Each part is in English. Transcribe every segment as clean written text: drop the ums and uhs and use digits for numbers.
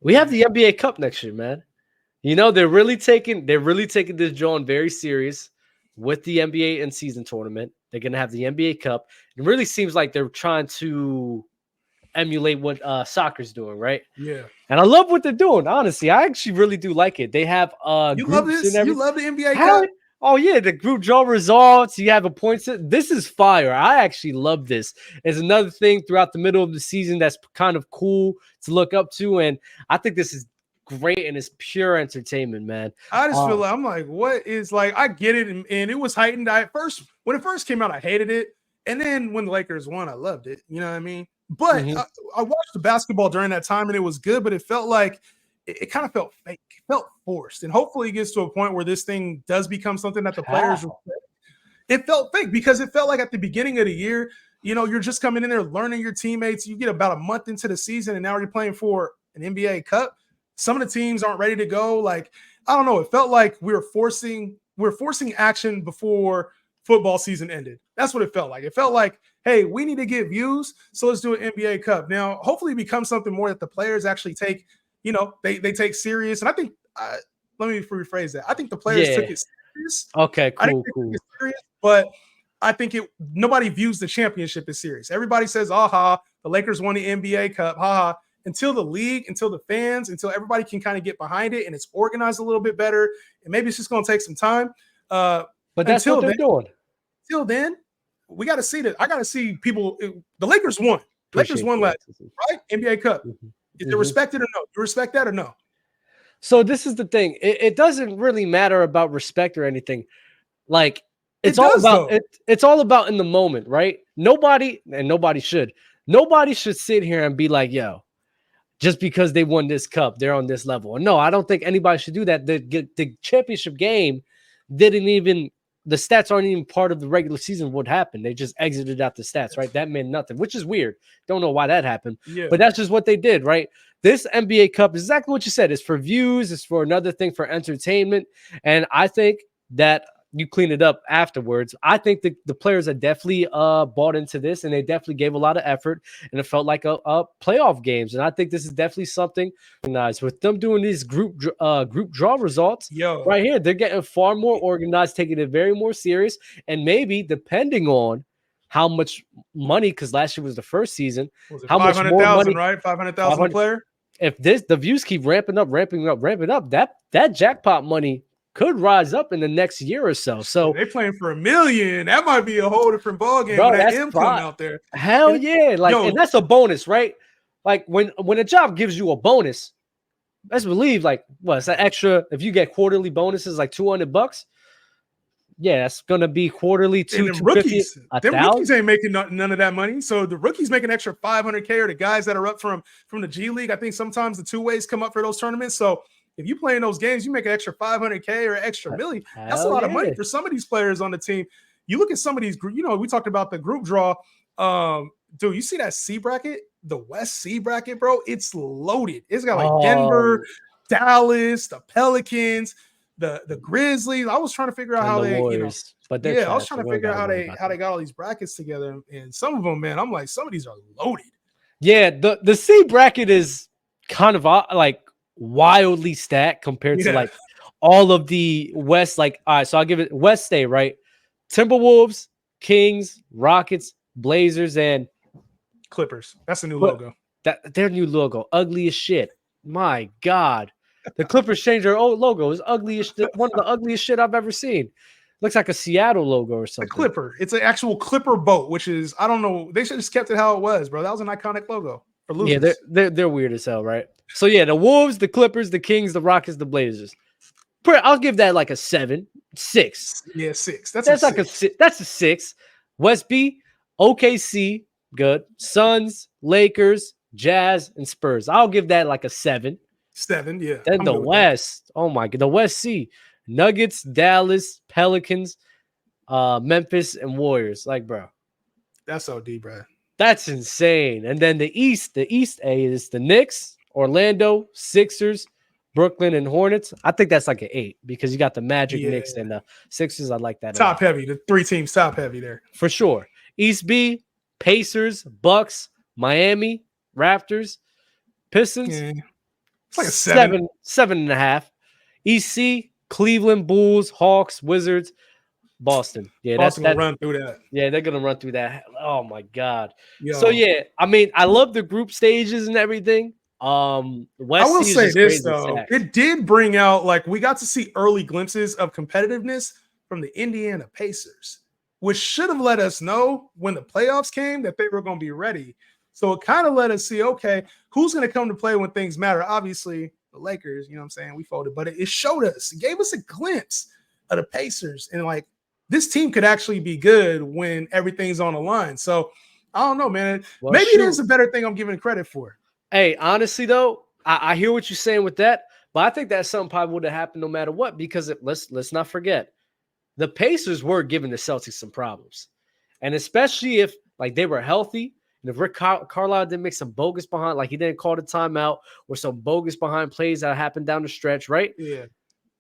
We have the NBA Cup next year, man. You know, they're really taking this John very serious with the NBA in season tournament. They're gonna have the NBA Cup. It really seems like they're trying to emulate what soccer's doing, right? Yeah. And I love what they're doing. Honestly, I actually really do like it. They have You love groups and this? You everything. love the NBA How? Cup? Oh yeah, the group draw results. You have a point. This is fire. I actually love this. It's another thing throughout the middle of the season that's kind of cool to look up to, and I think this is great and it's pure entertainment, man. I just feel Uh, like I'm like, what is like? I get it, and it was heightened. I at first when it first came out, I hated it, and then when the Lakers won, I loved it. You know what I mean? But mhm. I watched the basketball during that time, and it was good, but it felt like it kind of felt fake, it felt forced, and hopefully it gets to a point where this thing does become something that the players. How? It felt fake because it felt like at the beginning of the year, you know, you're just coming in there learning your teammates. You get about a month into the season, and now you're playing for an NBA Cup. Some of the teams aren't ready to go. Like, I don't know. It felt like we were forcing action before football season ended. That's what it felt like. It felt like, hey, we need to get views, so let's do an NBA Cup. Now, hopefully, it becomes something more that the players actually take. You know, they take serious. And I think, let me rephrase that. I think the players took Yeah. it serious. Okay. I think Cool. they took Cool. it serious, but I think nobody views the championship as serious. Everybody says, aha, the Lakers won the NBA Cup, haha. Until the league, until the fans, until everybody can kind of get behind it and it's organized a little bit better. And maybe it's just going to take some time. But that's what Until they're then, doing. until then, we got to see that. I got to see people. The Lakers won. Lakers Appreciate won that. last, right? NBA Cup. Mhm. Is it Mhm. respected or no? You respect that or no? So this is the thing. It doesn't really matter about respect or anything. Like it's It all does about though. it. It's all about in the moment, right? Nobody should sit here and be like, "Yo, just because they won this cup, they're on this level." No, I don't think anybody should do that. The championship game didn't even the stats aren't even part of the regular season. What happened? They just exited out the stats, right? That meant nothing, which is weird. Don't know why that happened, Yeah. but that's just what they did, right? This NBA Cup is exactly what you said. It's for views. It's for another thing for entertainment, and I think that you clean it up afterwards. I think the players are definitely bought into this, and they definitely gave a lot of effort, and it felt like a playoff games. And I think this is definitely something nice with them doing these group draw results Yo, right here. They're getting far more organized, taking it very more serious, and maybe depending on how much money, because last year was the first season, was it how much more 500,000, money. right? 500,000 a 500. player. If the views keep ramping up, that jackpot money could rise up in the next year or so. Yeah, So, they playing for $1 million. That might be a whole different ball game when bro, that that's M come pride. out there. Hell And yeah. Like, yo, and that's a bonus, right? Like when a job gives you a bonus, let's believe like what's that extra if you get quarterly bonuses like $200, yeah, that's gonna be quarterly and two 250 a them rookies thousand. ain't making none of that money. So the rookies make an extra 500K, or the guys that are up from the G League. I think sometimes the two ways come up for those tournaments. So if you play in those games, you make an extra 500K or extra million. That's a Hell lot of money yeah. for some of these players on the team. You look at some of these, you know, we talked about the group draw. Dude, you see that C bracket, the West C bracket, bro? It's loaded. It's got like Denver, Oh, Dallas, the Pelicans, the Grizzlies. I was trying to figure out and how the they, Warriors, but they're yeah, I was trash, trying so to we don't figure out gotta how worry they about how that. they got all these brackets together. And some of them, man, I'm like, some of these are loaded. Yeah, the C bracket is kind of like wildly stacked compared to Yeah, like all of the West. Like, all right, so I'll give it West Stay, right? Timberwolves, Kings, Rockets, Blazers, and Clippers. That's a new but logo. that their new logo, ugly as shit. My God. The Clippers changed their old logo. It's ugly as one of the ugliest shit I've ever seen. Looks like a Seattle logo or The something. Clipper. It's an actual Clipper boat, which is, I don't know. They should have just kept it how it was, bro. That was an iconic logo for Yeah, they're losers. they're, they're weird as hell, right? So yeah, the Wolves, the Clippers, the Kings, the Rockets, the Blazers. I'll give that like a 7, 6. Yeah, six. That's a That's like a six. 6. That's a 6. West B, OKC, good. Suns, Lakers, Jazz, and Spurs. I'll give that like a 7. Seven. Yeah, Then I'm the good with that. West. Oh my god, the West C. Nuggets, Dallas, Pelicans, Memphis, and Warriors. Like, bro, That's OD, bro. that's insane. And then the East A is the Knicks, Orlando, Sixers, Brooklyn, and Hornets. I think that's like an 8 because you got the Magic, Yeah, Knicks, and the Sixers. I like that a top lot heavy. The three teams top heavy there. for sure. East B, Pacers, Bucks, Miami, Raptors, Pistons, Yeah, It's like a 7. 7.5. EC, Cleveland, Bulls, Hawks, Wizards, Boston. Yeah, Boston that gonna run through that. yeah, they're gonna run through that. Oh my god. So Yo, yeah, I mean, I love the group stages and everything. I West will C is say just this crazy though, stacked. it did bring out like we got to see early glimpses of competitiveness from the Indiana Pacers, which should have let us know when the playoffs came that they were going to be ready. So it kind of let us see, okay, who's going to come to play when things matter? Obviously, the Lakers, you know what I'm saying? We folded, but it showed us, it gave us a glimpse of the Pacers and like this team could actually be good when everything's on the line. So I don't know, man. Well, Maybe it shoot. is a better thing I'm giving credit for. Hey, honestly though, I hear what you're saying with that, but I think that's something probably would have happened no matter what because let's not forget the Pacers were giving the Celtics some problems, and especially if like they were healthy and if Rick Carlisle didn't make some bogus behind, like he didn't call the timeout or some bogus behind plays that happened down the stretch, right? Yeah.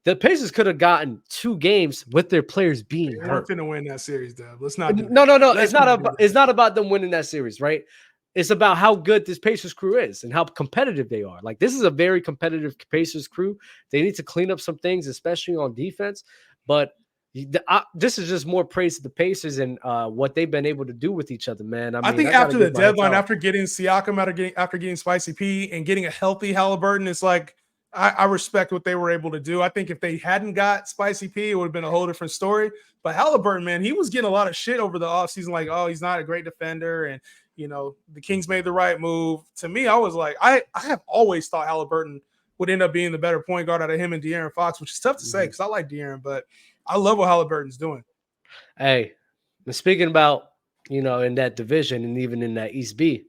The Pacers could have gotten 2 games with their players being They hurt. weren't finna win that series, Dub. Let's not do that. No. Let's It's not about them winning that series, right? It's about how good this Pacers crew is and how competitive they are. Like this is a very competitive Pacers crew. They need to clean up some things, especially on defense. But this is just more praise to the Pacers and what they've been able to do with each other, man. I think after the deadline, after getting Siakam, after getting Spicy P and getting a healthy Halliburton, it's like I respect what they were able to do. I think if they hadn't got Spicy P, it would have been a whole different story. But Halliburton, man, he was getting a lot of shit over the offseason, like, oh, he's not a great defender. And, you know, the Kings made the right move. To me, I was like, I have always thought Halliburton would end up being the better point guard out of him and De'Aaron Fox, which is tough to say because I like De'Aaron, but I love what Halliburton's doing. Hey, speaking about, you know, in that division and even in that East B,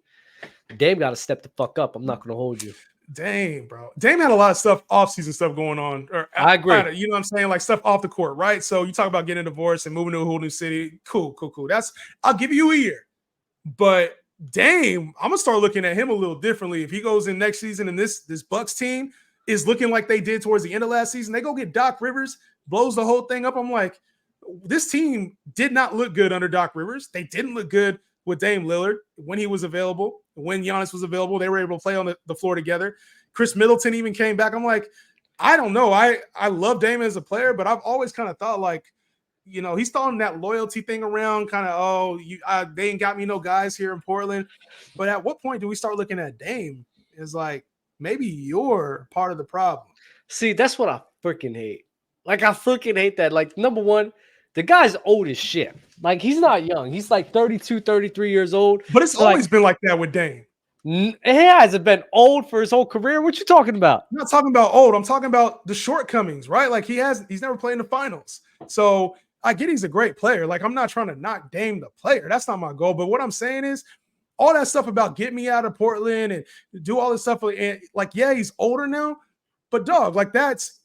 Dame got to step the fuck up. I'm not going to hold you. Dame, bro. Dame had a lot of stuff, off-season stuff going on. I agree. You know what I'm saying? Like stuff off the court, right? So you talk about getting a divorce and moving to a whole new city. Cool. I'll give you a year. But Dame, I'm gonna start looking at him a little differently. If he goes in next season and this Bucks team is looking like they did towards the end of last season, they go get Doc Rivers, blows the whole thing up. I'm like, this team did not look good under Doc Rivers. They didn't look good with Dame Lillard when he was available. When Giannis was available, they were able to play on the floor together. Chris Middleton even came back. I'm like, I don't know. I love Dame as a player, but I've always kind of thought like, you know, he's throwing that loyalty thing around, kind of, they ain't got me no guys here in Portland. But at what point do we start looking at Dame as like, maybe you're part of the problem? See, that's what I freaking hate. Like, I freaking hate that. Like, number one, the guy's old as shit. Like, he's not young. He's like 32, 33 years old. But it's always been like that with Dame. He hasn't been old for his whole career. What you talking about? I'm not talking about old. I'm talking about the shortcomings, right? Like he's never played in the finals. So I get he's a great player. Like I'm not trying to knock Dame the player. That's not my goal. But what I'm saying is all that stuff about get me out of Portland and do all this stuff. And like, yeah, he's older now, but dog, like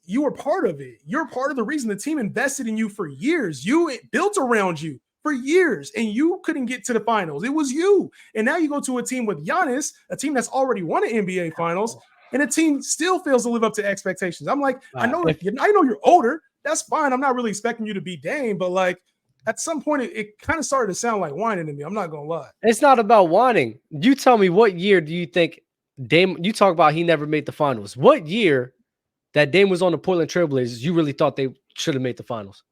you were part of it. You're part of the reason the team invested in you for years. It built around you for years, and you couldn't get to the finals. It was you. And now you go to a team with Giannis, a team that's already won an NBA finals, and a team still fails to live up to expectations. I'm like, I know you're older. That's fine. I'm not really expecting you to be Dame, but like at some point it kind of started to sound like whining to me. I'm not going to lie. It's not about whining. You tell me, what year do you think Dame, you talk about he never made the finals. What year that Dame was on the Portland Trailblazers, you really thought they should have made the finals?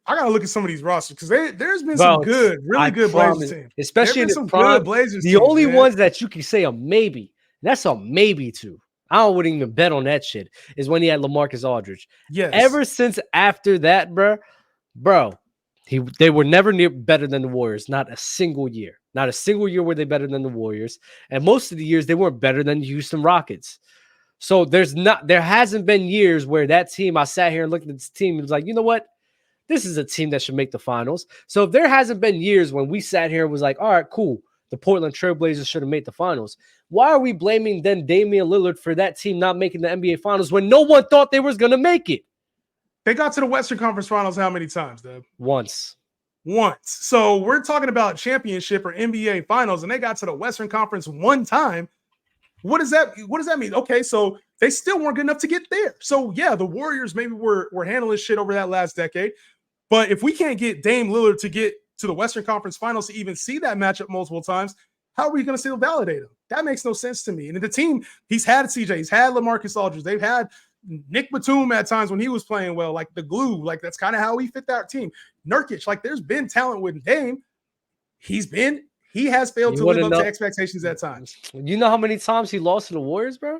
I gotta look at some of these rosters because there's been some good, really good Blazers teams, especially in the prime. The only ones that you can say a maybe, and that's a maybe too. I wouldn't even bet on that shit. Is when he had LaMarcus Aldridge. Yes. Ever since after that, bro, they were never near better than the Warriors. Not a single year. Not a single year were they better than the Warriors. And most of the years they weren't better than the Houston Rockets. So there hasn't been years where that team, I sat here and looked at this team and was like, you know what? This is a team that should make the finals. So if there hasn't been years when we sat here and was like, all right, cool, the Portland Trailblazers should have made the finals, why are we blaming then Damian Lillard for that team not making the NBA finals when no one thought they was going to make it? They got to the Western Conference Finals how many times, Deb? Once. So we're talking about championship or NBA finals, and they got to the Western Conference one time. What does that mean? Okay, so they still weren't good enough to get there. So yeah, the Warriors maybe were handling shit over that last decade. But if we can't get Dame Lillard to get to the Western Conference Finals to even see that matchup multiple times, How are we going to still validate him? That makes no sense to me. And the team, he's had CJ, he's had LaMarcus Aldridge, they've had Nick Batum at times when he was playing well, like the glue. Like that's kind of how he fit that team. Nurkic, like there's been talent with Dame. He has failed to live up to expectations at times. You know how many times he lost to the Warriors, bro?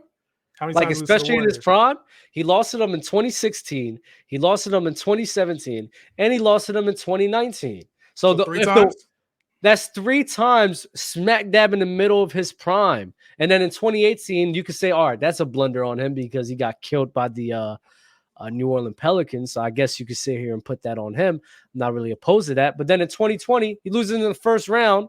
How many like times especially in his prime, he lost to them in 2016, he lost to them in 2017, and he lost to them in 2019. So three times? That's 3 times smack dab in the middle of his prime. And then in 2018, you could say, all right, that's a blunder on him because he got killed by the New Orleans Pelicans. So I guess you could sit here and put that on him. I'm not really opposed to that. But then in 2020, he loses in the first round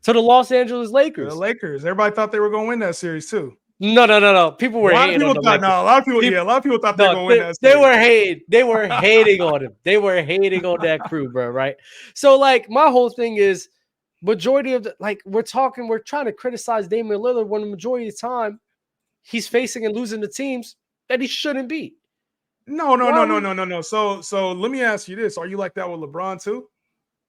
to the Los Angeles Lakers. The Lakers. Everybody thought they were going to win that series too. No. People were hating on them. A lot of people thought they were going to win that series. They were hating on him. They were hating on that crew, bro, right? So, like, my whole thing is majority of we're trying to criticize Damian Lillard when the majority of the time he's facing and losing the teams that he shouldn't beat. No. So let me ask you this. Are you like that with LeBron too?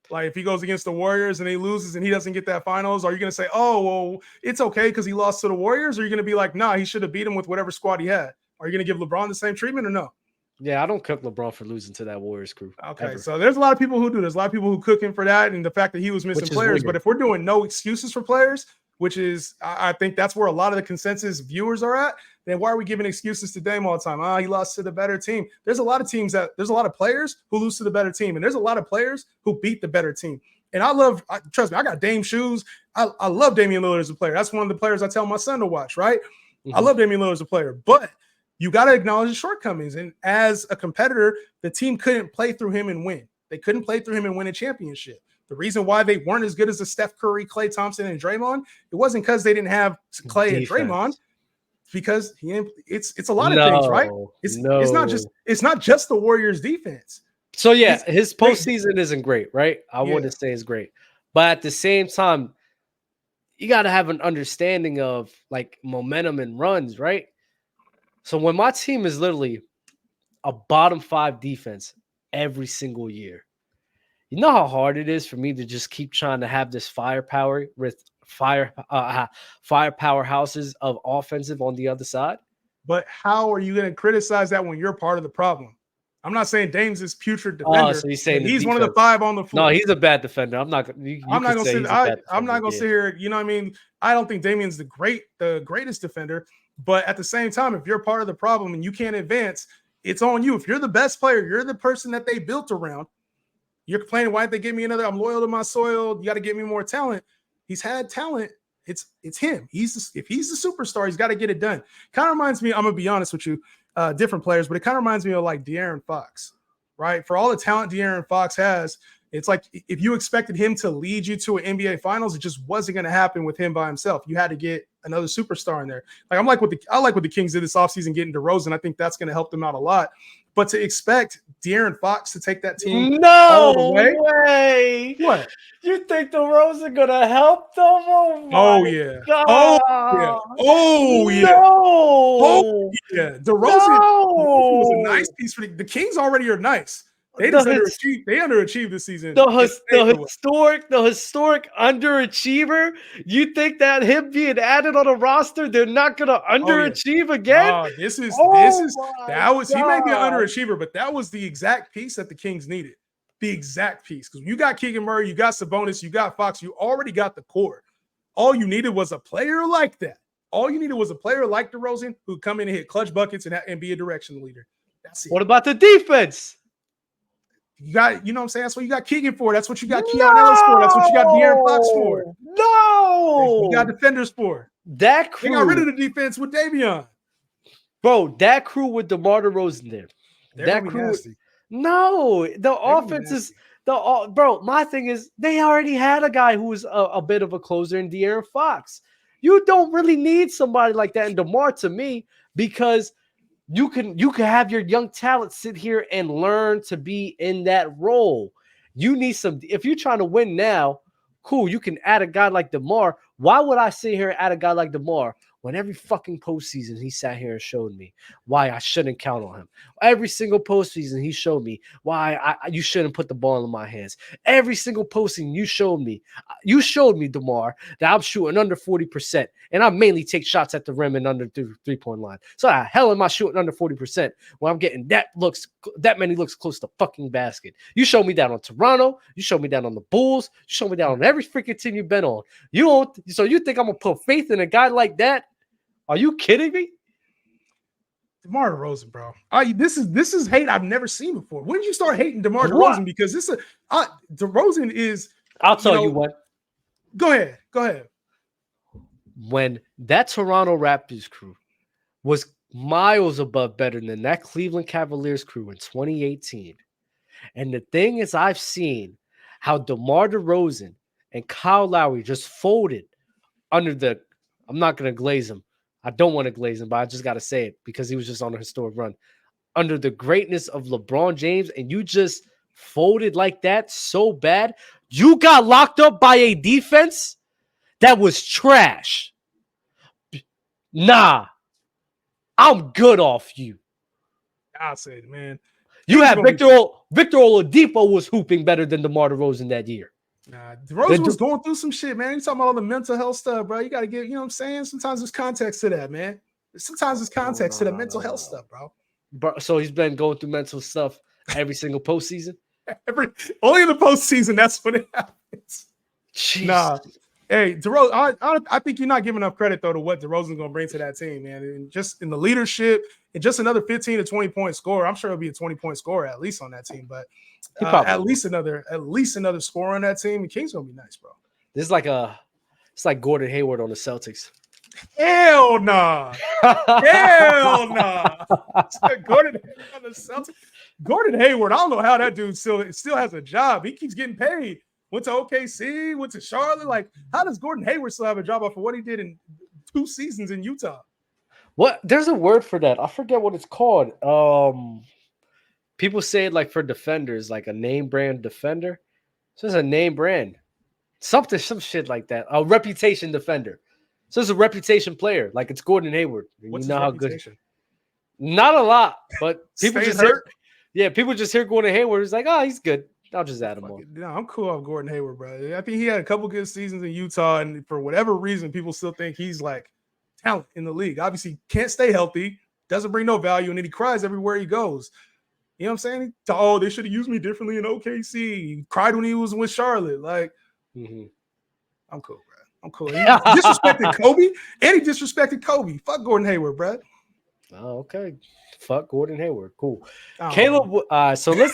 Like if he goes against the Warriors and he loses and he doesn't get that finals, are you going to say, oh, well, it's okay because he lost to the Warriors? Or are you going to be like, nah, he should have beat him with whatever squad he had? Are you going to give LeBron the same treatment or no? Yeah, I don't cook LeBron for losing to that Warriors crew. Okay, ever. So there's a lot of people who do. There's a lot of people who cook him for that and the fact that he was missing players. But if we're doing no excuses for players, which is, I think that's where a lot of the consensus viewers are at, then why are we giving excuses to Dame all the time? He lost to the better team. There's a lot of players who lose to the better team, and there's a lot of players who beat the better team. And trust me, I got Dame shoes. I love Damian Lillard as a player. That's one of the players I tell my son to watch, right? Mm-hmm. I love Damian Lillard as a player, but you got to acknowledge his shortcomings. And as a competitor, the team couldn't play through him and win. They couldn't play through him and win a championship. The reason why they weren't as good as the Steph Curry, Klay Thompson, and Draymond, it wasn't because they didn't have Klay and Draymond. Because it's a lot of things, right? It's not just the Warriors defense. So yeah, his postseason isn't great, right? I wouldn't say it's great, but at the same time, you got to have an understanding of like momentum and runs, right? So when my team is literally a bottom 5 defense every single year, you know how hard it is for me to just keep trying to have this firepower with firepower houses of offensive on the other side. But how are you going to criticize that when you're part of the problem? I'm not saying Dame's this putrid defender. So he's saying he's one of the 5 on the floor. No, he's a bad defender. I'm not going to sit here. You know what I mean? I don't think Damian's the greatest defender. But at the same time, if you're part of the problem and you can't advance, it's on you. If you're the best player, you're the person that they built around. You're complaining, why didn't they give me another? I'm loyal to my soil. You got to give me more talent. He's had talent. It's him. If he's the superstar, he's got to get it done. Kind of reminds me, I'm going to be honest with you, different players, but it kind of reminds me of like De'Aaron Fox, right? For all the talent De'Aaron Fox has, it's like if you expected him to lead you to an NBA Finals, it just wasn't going to happen with him by himself. You had to get another superstar in there. Like I like what the Kings did this offseason, getting DeRozan. I think that's going to help them out a lot. But to expect De'Aaron Fox to take that team all the way? What? You think DeRozan gonna help them? Oh yeah. God. Oh yeah. DeRozan was a nice piece for the Kings. Already are nice. They underachieved this season. The historic underachiever. You think that him being added on a roster, they're not gonna underachieve again? He may be an underachiever, but that was the exact piece that the Kings needed. The exact piece. Because you got Keegan Murray, you got Sabonis, you got Fox, you already got the core. All you needed was a player like that. All you needed was a player like DeRozan who come in and hit clutch buckets and be a direction leader. That's it. What about the defense? You got, you know what I'm saying? That's what you got Keegan for. That's what you got Keon Ellis for. That's what you got De'Aaron Fox for. No. You got defenders for. That crew. They got rid of the defense with Davion. Bro, that crew with DeMar DeRozan there. That crew. Nasty. No, the offense is bro. My thing is they already had a guy who was a bit of a closer in De'Aaron Fox. You don't really need somebody like that in DeMar to me because you can have your young talent sit here and learn to be in that role. You need some. If you're trying to win now, cool. You can add a guy like DeMar. Why would I sit here and add a guy like DeMar when every fucking postseason he sat here and showed me why I shouldn't count on him. Every single postseason he showed me why you shouldn't put the ball in my hands. Every single postseason you showed me, DeMar, that I'm shooting under 40%, and I mainly take shots at the rim and under the three-point line. So how the hell am I shooting under 40% when I'm getting that many looks close to fucking basket? You showed me that on Toronto. You showed me that on the Bulls. You showed me that on every freaking team you've been on. So you think I'm gonna put faith in a guy like that? Are you kidding me? DeMar DeRozan, bro. This is hate I've never seen before. When did you start hating DeMar DeRozan? Because DeRozan is. I'll tell you what. Go ahead. When that Toronto Raptors crew was miles above better than that Cleveland Cavaliers crew in 2018, and the thing is, I've seen how DeMar DeRozan and Kyle Lowry just folded under the. I'm not gonna glaze him. I don't want to glaze him, but I just got to say it because he was just on a historic run. Under the greatness of LeBron James, and you just folded like that so bad, you got locked up by a defense that was trash. Nah, I'm good off you. I'll say it, man. You had Victor Oladipo was hooping better than DeMar DeRozan that year. Nah, DeRozan was going through some shit, man. You talking about all the mental health stuff, bro. You got to get, you know what I'm saying? Sometimes there's context to that, man. Sometimes there's context to the mental health stuff, bro. So he's been going through mental stuff every single postseason? Only in the postseason, that's when it happens. Jeez. Nah. Hey, DeRozan, I think you're not giving enough credit, though, to what DeRozan's going to bring to that team, man. And just in the leadership and just another 15 to 20-point scorer. I'm sure he'll be a 20-point scorer at least on that team, but at least another scorer on that team. The Kings going to be nice, bro. This is it's like Gordon Hayward on the Celtics. Hell nah. Hell nah. Gordon Hayward on the Celtics. Gordon Hayward, I don't know how that dude still has a job. He keeps getting paid. Went to OKC, went to Charlotte. Like, how does Gordon Hayward still have a job after what he did in 2 seasons in Utah? What? There's a word for that. I forget what it's called. People say it like for defenders, like a name brand defender. So it's a name brand. Some shit like that. A reputation defender. So it's a reputation player. Like it's Gordon Hayward. What's you know his how reputation? Good. Not a lot, but people just hurt. People just hear Gordon Hayward. It's like, oh, he's good. I'll just add him on. No, I'm cool off Gordon Hayward, bro. I think he had a couple good seasons in Utah, and for whatever reason, people still think he's like talent in the league. Obviously, can't stay healthy, doesn't bring no value, and then he cries everywhere he goes. You know what I'm saying? They should have used me differently in OKC. He cried when he was with Charlotte. Like, I'm cool, bro. I'm cool. He disrespected Kobe, and he disrespected Kobe. Fuck Gordon Hayward, bro. Oh, okay. Fuck Gordon Hayward. Cool. Caleb, so let's